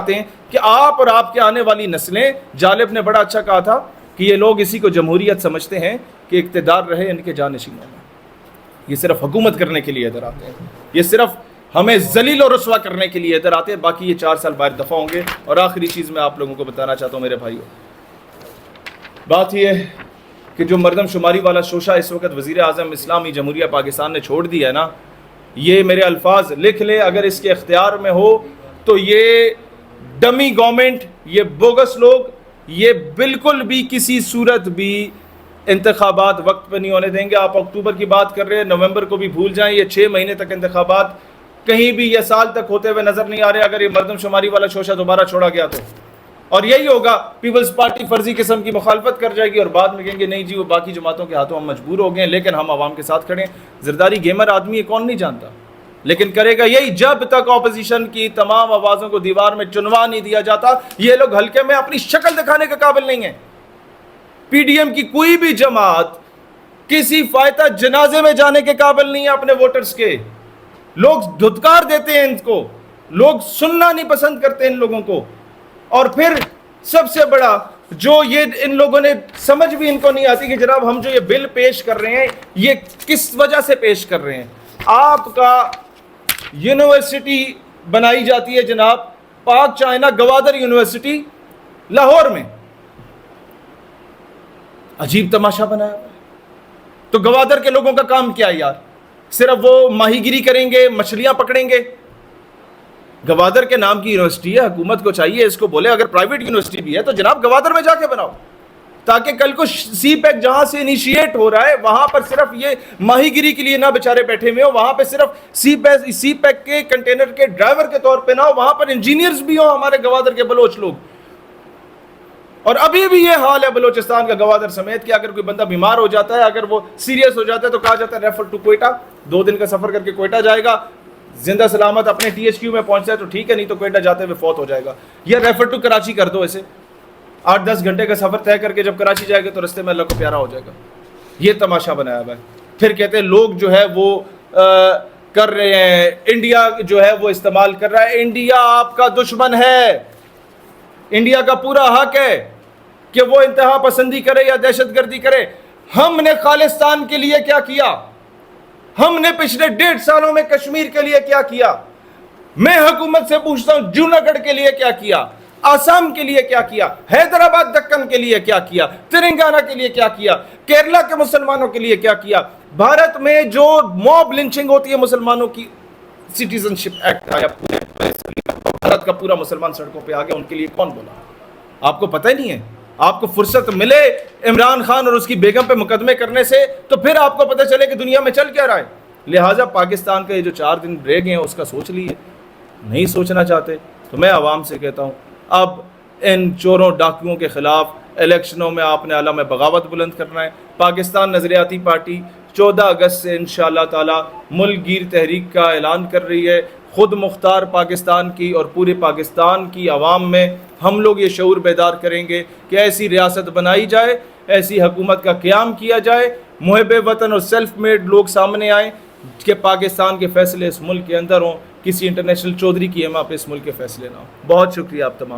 چاہتے ہیں کہ آپ اور آپ کے آنے والی نسلیں، جالب نے بڑا اچھا کہا تھا کہ یہ لوگ اسی کو جمہوریت سمجھتے ہیں کہ اقتدار رہے ان کے جانشینوں میں، یہ صرف حکومت کرنے کے لیے ادھر آتے ہیں، یہ صرف ہمیں ذلیل و رسوا کرنے کے لیے ادھر آتے ہیں، باقی یہ 4 سال باہر دفع ہوں گے۔ اور آخری چیز میں آپ لوگوں کو بتانا چاہتا ہوں میرے بھائیوں، بات یہ ہے کہ جو مردم شماری والا شوشہ اس وقت وزیر اعظم اسلامی جمہوریہ پاکستان نے چھوڑ دیا ہے نا، یہ میرے الفاظ لکھ لے، اگر اس کے اختیار میں ہو تو یہ ڈمی گورنمنٹ، یہ بوگس لوگ، یہ بالکل بھی کسی صورت بھی انتخابات وقت پہ نہیں ہونے دیں گے۔ آپ اکتوبر کی بات کر رہے ہیں، نومبر کو بھی بھول جائیں، یہ 6 مہینے تک انتخابات کہیں بھی یہ سال تک ہوتے ہوئے نظر نہیں آ رہے اگر یہ مردم شماری والا شوشہ دوبارہ چھوڑا گیا تو۔ اور یہی ہوگا، پیپلز پارٹی فرضی قسم کی مخالفت کر جائے گی اور بعد میں کہیں گے نہیں جی وہ باقی جماعتوں کے ہاتھوں ہم مجبور ہو گئے ہیں، لیکن ہم عوام کے ساتھ کھڑے ہیں۔ زرداری گیمر آدمی ہے، کون نہیں جانتا، لیکن کرے گا یہی جب تک اپوزیشن کی تمام آوازوں کو دیوار میں چنوا نہیں دیا جاتا۔ یہ لوگ حلقے میں اپنی شکل دکھانے کے قابل نہیں ہیں۔ پی ڈی ایم کی کوئی بھی جماعت کسی فائتہ جنازے میں جانے کے قابل نہیں ہے اپنے ووٹرز کے۔ لوگ دھتکار دیتے ہیں ان کو، لوگ سننا نہیں پسند کرتے ان لوگوں کو۔ اور پھر سب سے بڑا جو یہ ان لوگوں نے سمجھ بھی ان کو نہیں آتی کہ جناب ہم جو یہ بل پیش کر رہے ہیں یہ کس وجہ سے پیش کر رہے ہیں۔ آپ کا یونیورسٹی بنائی جاتی ہے جناب پاک چائنا گوادر یونیورسٹی لاہور میں، عجیب تماشا بنایا ہوا ہے۔ تو گوادر کے لوگوں کا کام کیا ہے یار؟ صرف وہ ماہی گیری کریں گے، مچھلیاں پکڑیں گے؟ گوادر کے نام کی یونیورسٹی ہے، حکومت کو چاہیے اس کو بولے اگر پرائیویٹ یونیورسٹی بھی ہے تو جناب گوادر میں جا کے بناؤ، تاکہ کل کو سی پیک جہاں سے انیشیٹ ہو رہا ہے وہاں پر صرف یہ ماہی گیری کے لیے نہ بیچارے بیٹھے ہوئے ہو، وہاں پہ صرف سی پیک کے کنٹینر کے ڈرائیور کے طور پہ نہ ہو، وہاں پر انجینئرز بھی ہوں ہمارے گوادر کے بلوچ لوگ۔ اور ابھی بھی یہ حال ہے بلوچستان کا گوادر سمیت کہ اگر کوئی بندہ بیمار ہو جاتا ہے، اگر وہ سیریس ہو جاتا ہے تو کہا جاتا ہے ریفر ٹو کوئٹہ، 2 دن کا سفر کر کے کوئٹہ جائے گا، زندہ سلامت اپنے ٹی ایچ کیو میں پہنچتا ہے تو ٹھیک ہے، نہیں تو کوئٹہ جاتے ہوئے فوت ہو جائے گا۔ یا ریفر ٹو کراچی کر دو، اسے 8-10 گھنٹے کا سفر طے کر کے جب کراچی جائے گا تو رستے میں اللہ کو پیارا ہو جائے گا۔ یہ تماشا بنایا ہوا ہے۔ پھر کہتے ہیں لوگ جو ہے وہ کر رہے ہیں، انڈیا جو ہے وہ استعمال کر رہا ہے۔ انڈیا آپ کا دشمن ہے، انڈیا کا پورا حق ہے کہ وہ انتہا پسندی کرے یا دہشت گردی کرے۔ ہم نے خالصتان کے لیے کیا کیا؟ ہم نے پچھلے 1.5 سالوں میں کشمیر کے لیے کیا کیا؟ میں حکومت سے پوچھتا ہوں جوناگڑھ کے لیے کیا کیا، آسام کے لیے کیا کیا، حیدرآباد دکن کے لیے کیا کیا، تلنگانہ کے لیے کیا کیا، کیرلا کے مسلمانوں کے لیے کیا کیا؟ بھارت میں جو موب لنچنگ ہوتی ہے مسلمانوں کی، سٹیزن شپ ایکٹ آیا، بھارت کا پورا مسلمان سڑکوں پہ آ گیا، ان کے لیے کون بولا؟ آپ کو پتہ ہی نہیں ہے؟ آپ کو فرصت ملے عمران خان اور اس کی بیگم پہ مقدمے کرنے سے تو پھر آپ کو پتہ چلے کہ دنیا میں چل کیا رہا ہے۔ لہٰذا پاکستان کے یہ جو 4 دن رہ گئے ہیں اس کا سوچ لیے، نہیں سوچنا چاہتے تو میں عوام سے کہتا ہوں اب ان چوروں ڈاکوؤں کے خلاف الیکشنوں میں آپ نے علم بغاوت بلند کرنا ہے۔ پاکستان نظریاتی پارٹی 14 اگست سے انشاءاللہ تعالی ملک گیر تحریک کا اعلان کر رہی ہے۔ خود مختار پاکستان کی اور پورے پاکستان کی عوام میں ہم لوگ یہ شعور بیدار کریں گے کہ ایسی ریاست بنائی جائے، ایسی حکومت کا قیام کیا جائے، محب وطن اور سیلف میڈ لوگ سامنے آئیں کہ پاکستان کے فیصلے اس ملک کے اندر ہوں، کسی انٹرنیشنل چودھری کی ایما پہ اس ملک کے فیصلے نہ ہوں۔ بہت شکریہ آپ تمام۔